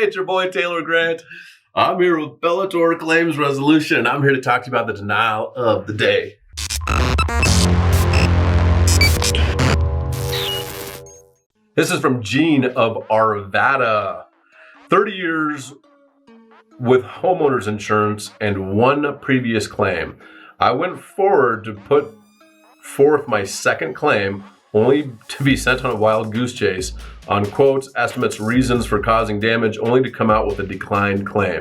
Hey, it's your boy Taylor Grant. I'm here with Bellator Claims Resolution, and I'm here to talk to you about the denial of the day. This is from Gene of Arvada. 30 years with homeowners insurance and one previous claim. I went forward to put forth my second claim, only to be sent on a wild goose chase on quotes, estimates, reasons for causing damage, only to come out with a declined claim.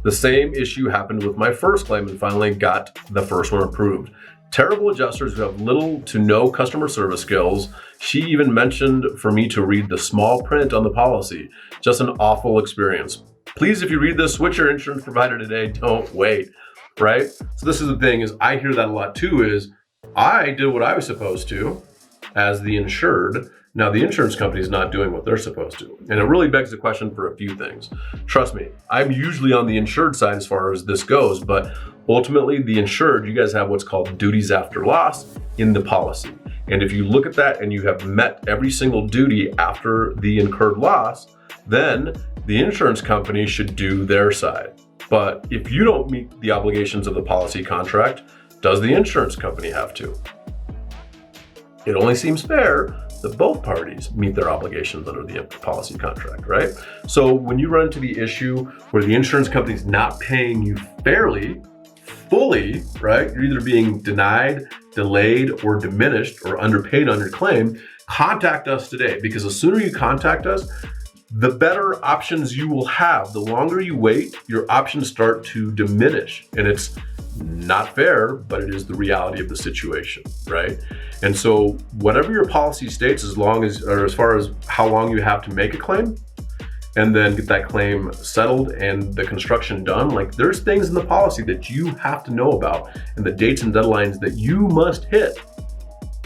The same issue happened with my first claim and finally got the first one approved. Terrible adjusters who have little to no customer service skills. She even mentioned for me to read the small print on the policy. Just an awful experience. Please, if you read this, switch your insurance provider today. Don't wait, right? So this is the thing, is I hear that a lot too, is I did what I was supposed to as the insured. Now the insurance company is not doing what they're supposed to. And it really begs the question for a few things. Trust me, I'm usually on the insured side as far as this goes, but ultimately the insured, you guys have what's called duties after loss in the policy. And if you look at that and you have met every single duty after the incurred loss, then the insurance company should do their side. But if you don't meet the obligations of the policy contract, does the insurance company have to? It only seems fair that both parties meet their obligations under the policy contract, right? So when you run into the issue where the insurance company is not paying you fairly, fully, right? You're either being denied, delayed, or diminished or underpaid on your claim, contact us today, because the sooner you contact us, the better options you will have. The longer you wait, your options start to diminish. And it's not fair, but it is the reality of the situation, right? And so whatever your policy states, as far as how long you have to make a claim, and then get that claim settled and the construction done, like there's things in the policy that you have to know about and the dates and deadlines that you must hit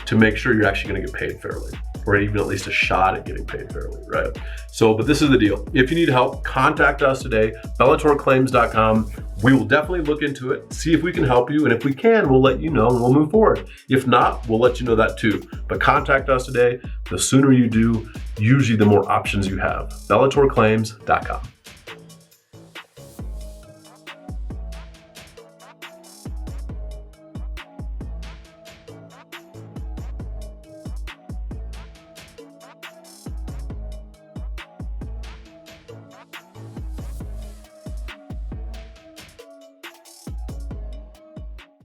to make sure you're actually gonna get paid fairly, or even at least a shot at getting paid fairly, right? So, but this is the deal. If you need help, contact us today, bellatorclaims.com. We will definitely look into it, see if we can help you, and if we can, we'll let you know and we'll move forward. If not, we'll let you know that too. But contact us today. The sooner you do, usually the more options you have. bellatorclaims.com.